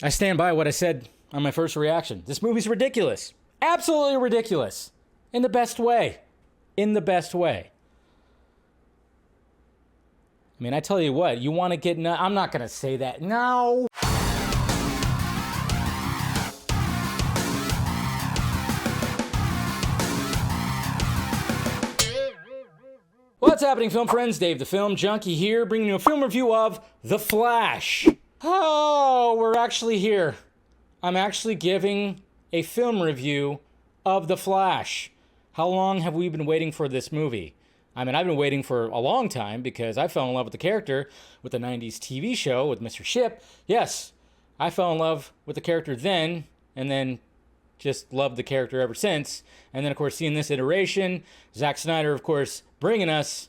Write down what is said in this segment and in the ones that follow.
I stand by what I said on my first reaction. This movie's ridiculous. Absolutely ridiculous. In the best way. In the best way. I mean, I tell you what, you want to get... I'm not going to say that. No. What's happening, film friends? Dave the Film Junkie here, bringing you a film review of The Flash. Oh, we're actually here. I'm actually giving a film review of The Flash. How long have we been waiting for this movie? I mean, I've been waiting for a long time because I fell in love with the character with the 90s TV show with Mr. Ship. Yes, I fell in love with the character then, and then just loved the character ever since. And then, of course, seeing this iteration, Zack Snyder, of course, bringing us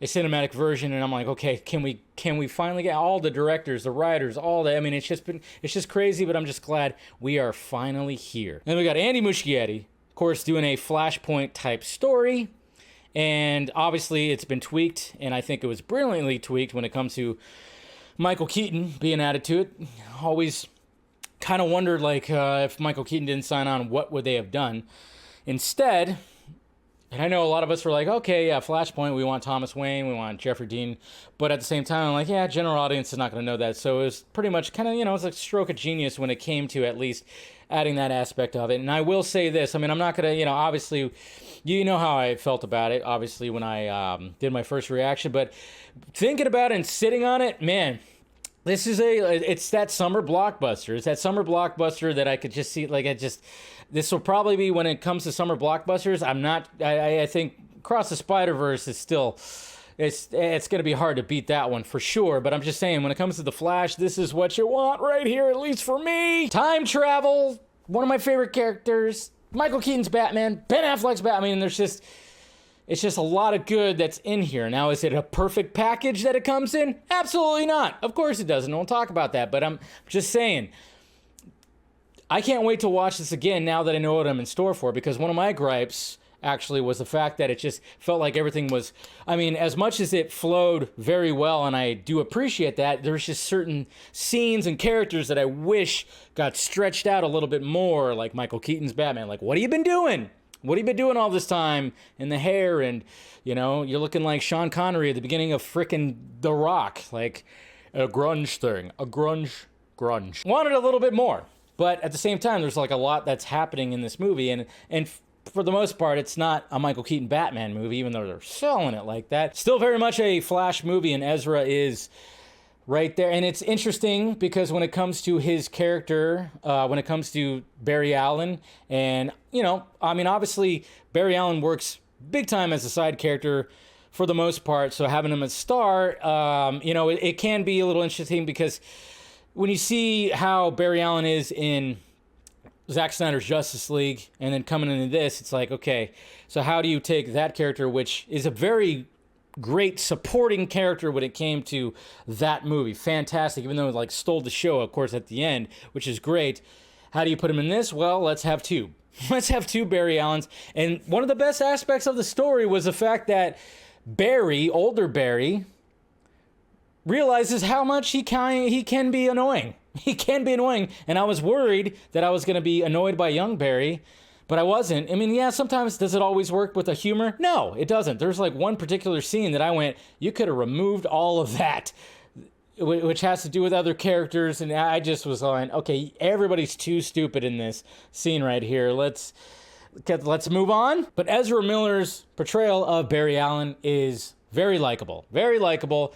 a cinematic version, and I'm like, okay, can we finally get all the directors, the writers, all that? I mean, it's just crazy, but I'm just glad we are finally here. Then we got Andy Muschietti, of course, doing a Flashpoint type story. And obviously it's been tweaked, and I think it was brilliantly tweaked when it comes to Michael Keaton being added to it. Always kind of wondered, like, if Michael Keaton didn't sign on, what would they have done? Instead, and I know a lot of us were like, okay, yeah, Flashpoint, we want Thomas Wayne, we want Jeffrey Dean. But at the same time, I'm like, yeah, general audience is not going to know that. So it was pretty much kind of, it was like a stroke of genius when it came to at least adding that aspect of it. And I will say this, I mean, I'm not going to, obviously, you know how I felt about it, obviously, when I did my first reaction. But thinking about it and sitting on it, man, it's that summer blockbuster. It's that summer blockbuster that I could just see, this will probably be, when it comes to summer blockbusters, I think Across the Spider-Verse is still, it's going to be hard to beat that one for sure. But I'm just saying, when it comes to The Flash, this is what you want right here, at least for me. Time travel, one of my favorite characters, Michael Keaton's Batman, Ben Affleck's Batman, it's just a lot of good that's in here. Now, is it a perfect package that it comes in? Absolutely not. Of course it doesn't. We'll talk about that. But I'm just saying, I can't wait to watch this again now that I know what I'm in store for, because one of my gripes actually was the fact that it just felt like everything was, as much as it flowed very well, and I do appreciate that, there's just certain scenes and characters that I wish got stretched out a little bit more, like Michael Keaton's Batman. Like, what have you been doing? What have you been doing all this time? And the hair, and, you're looking like Sean Connery at the beginning of frickin' The Rock. Like, a grunge thing. A grunge. Wanted a little bit more. But at the same time, there's like a lot that's happening in this movie. And for the most part, it's not a Michael Keaton Batman movie, even though they're selling it like that. Still very much a Flash movie, and Ezra is right there. And it's interesting because when it comes to his character, when it comes to Barry Allen, and, obviously Barry Allen works big time as a side character for the most part. So having him as star, it can be a little interesting because when you see how Barry Allen is in Zack Snyder's Justice League and then coming into this, it's like, okay, so how do you take that character, which is a very great supporting character when it came to that movie, fantastic, even though it stole the show, of course, at the end, which is great. How do you put him in this? Well, let's have two. Let's have two Barry Allens. And one of the best aspects of the story was the fact that Barry, older Barry, realizes how much he can be annoying. He can be annoying. And I was worried that I was going to be annoyed by young Barry, but I wasn't. Sometimes does it always work with the humor? No, it doesn't. There's one particular scene that I went, you could have removed all of that, which has to do with other characters. And I just was like, okay, everybody's too stupid in this scene right here. Let's move on. But Ezra Miller's portrayal of Barry Allen is very likable. Very likable.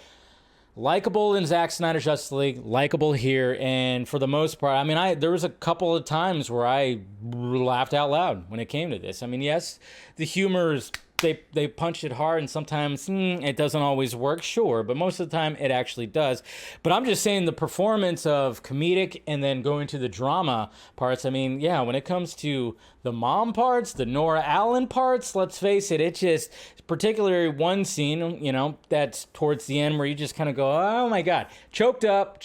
Likable in Zack Snyder's Justice League, likable here, and for the most part, there was a couple of times where I laughed out loud when it came to this. Yes, the humor is, they punch it hard, and sometimes it doesn't always work, sure, but most of the time it actually does. But I'm just saying the performance of comedic and then going to the drama parts, when it comes to the mom parts, the Nora Allen parts, let's face it, it just, particularly one scene, that's towards the end where you just kind of go, oh my God, choked up,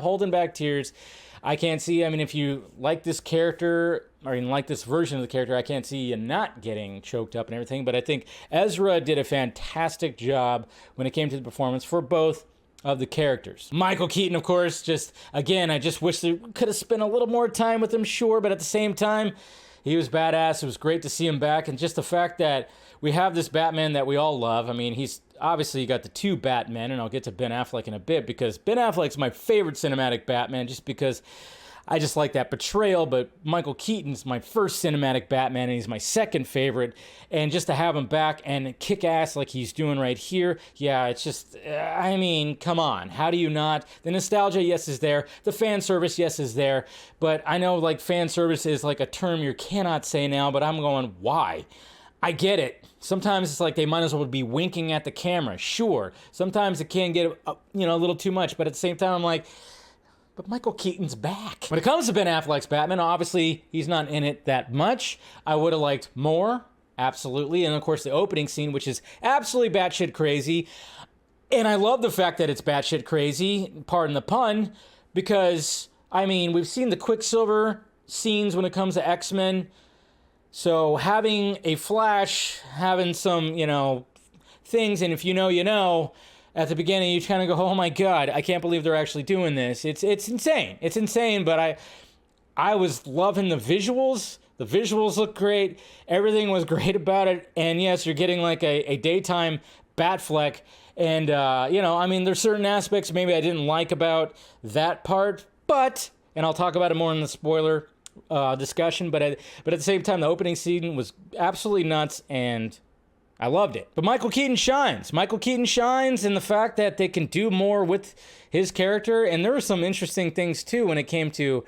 holding back tears. I can't see, if you like this character, or even like this version of the character, I can't see you not getting choked up and everything. But I think Ezra did a fantastic job when it came to the performance for both of the characters. Michael Keaton, of course, just, again, I just wish they could have spent a little more time with him, sure, but at the same time, he was badass. It was great to see him back, and just the fact that we have this Batman that we all love. I mean, he's obviously you got the two Batmen, and I'll get to Ben Affleck in a bit, because Ben Affleck's my favorite cinematic Batman, just because I just like that portrayal, but Michael Keaton's my first cinematic Batman, and he's my second favorite, and just to have him back and kick ass like he's doing right here, yeah, it's just, I mean, come on, how do you not? The nostalgia, yes, is there. The fan service, yes, is there, but I know, like, fan service is like a term you cannot say now, but I'm going, why? I get it. Sometimes it's like they might as well be winking at the camera, sure. Sometimes it can get, a little too much, but at the same time, I'm like, but Michael Keaton's back. When it comes to Ben Affleck's Batman, obviously, he's not in it that much. I would have liked more, absolutely. And of course, the opening scene, which is absolutely batshit crazy. And I love the fact that it's batshit crazy, pardon the pun, because, I mean, we've seen the Quicksilver scenes when it comes to X-Men. So having a Flash, having some, things, and if you know, you know, at the beginning, you kind of go, oh my God, I can't believe they're actually doing this. It's insane. It's insane, but I was loving the visuals. The visuals look great. Everything was great about it. And yes, you're getting like a daytime Batfleck. And, I mean, there's certain aspects maybe I didn't like about that part, but, and I'll talk about it more in the spoiler discussion, but at the same time, the opening scene was absolutely nuts, and I loved it. But Michael Keaton shines. Michael Keaton shines in the fact that they can do more with his character. And there were some interesting things, too, when it came to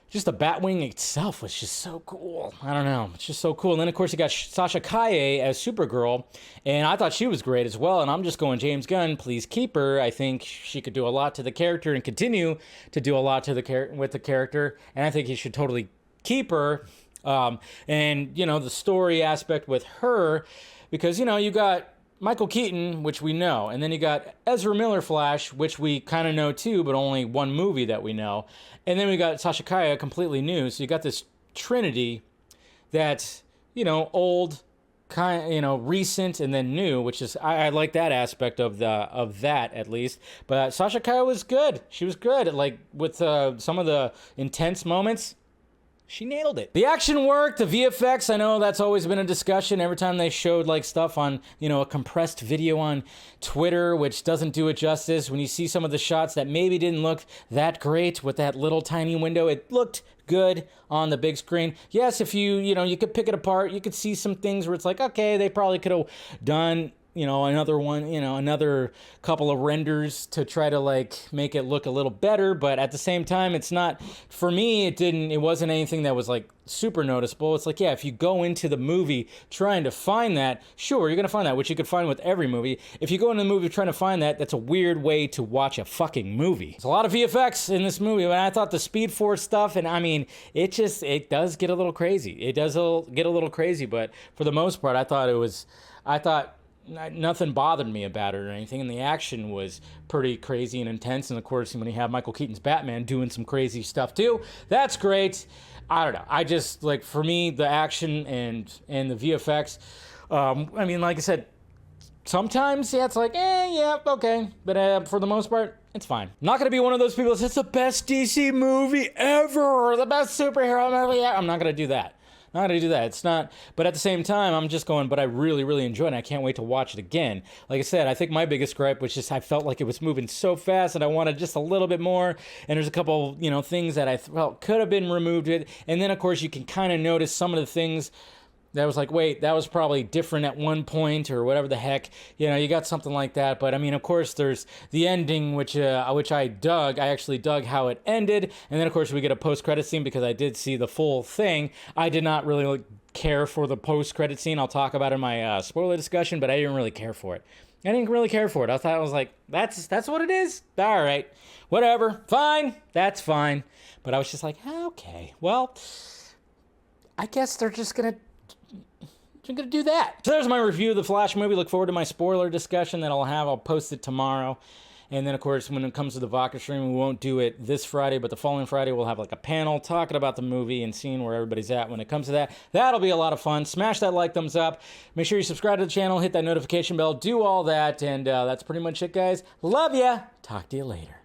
just the Batwing itself was just so cool. I don't know. It's just so cool. And then, of course, you got Sasha Calle as Supergirl. And I thought she was great as well. And I'm just going, James Gunn, please keep her. I think she could do a lot to the character and continue to do a lot to with the character. And I think he should totally keep her. And, the story aspect with her, because, you got Michael Keaton, which we know, and then you got Ezra Miller Flash, which we kind of know too, but only one movie that we know. And then we got Sasha Calle, completely new. So you got this trinity that's, old, recent, and then new, which is, I like that aspect of that at least. But Sasha Calle was good. She was good. Like with some of the intense moments, she nailed it. The action worked, the VFX, I know that's always been a discussion every time they showed like stuff on, a compressed video on Twitter, which doesn't do it justice. When you see some of the shots that maybe didn't look that great with that little tiny window, it looked good on the big screen. Yes, if you could pick it apart, you could see some things where it's like, okay, they probably could have done another one, another couple of renders to try to like make it look a little better. But at the same time, it's not, for me, it wasn't anything that was like super noticeable. It's like, yeah, if you go into the movie trying to find that, sure, you're going to find that, which you could find with every movie. If you go into the movie trying to find that, that's a weird way to watch a fucking movie. There's a lot of VFX in this movie, but I thought the Speed Force stuff, and I mean, it does get a little crazy. It does get a little crazy, but for the most part, I thought nothing bothered me about it or anything, and the action was pretty crazy and intense. And of course, when you have Michael Keaton's Batman doing some crazy stuff too, that's great. I don't know. I just, like, for me, the action and the VFX, I mean, like I said, sometimes, yeah, it's like, yeah, okay. But for the most part, it's fine. I'm not going to be one of those people that says, it's the best DC movie ever, the best superhero movie ever. I'm not going to do that. Not going to do that. It's not, but at the same time, I'm just going, but I really, really enjoyed it, and I can't wait to watch it again. Like I said, I think my biggest gripe was just I felt like it was moving so fast, and I wanted just a little bit more, and there's a couple, things that I felt could have been removed. And then, of course, you can kind of notice some of the things that was like, wait, that was probably different at one point or whatever the heck. You got something like that. But, I mean, of course, there's the ending, which I dug. I actually dug how it ended. And then, of course, we get a post-credit scene because I did see the full thing. I did not really care for the post-credit scene. I'll talk about it in my spoiler discussion, but I didn't really care for it. I didn't really care for it. I thought I was like, that's what it is? All right. Whatever. Fine. That's fine. But I was just like, okay. Well, I guess they're just going to do that. So there's my review of the Flash movie. Look forward to my spoiler discussion that I'll post it tomorrow. And then, of course, when it comes to the vodka stream, we won't do it this Friday, but the following Friday, we'll have like a panel talking about the movie and seeing where everybody's at when it comes to that. That'll be a lot of fun. Smash that like, thumbs up. Make sure you subscribe to the channel, hit that notification bell, do all that. And that's pretty much it, guys. Love ya. Talk to you later.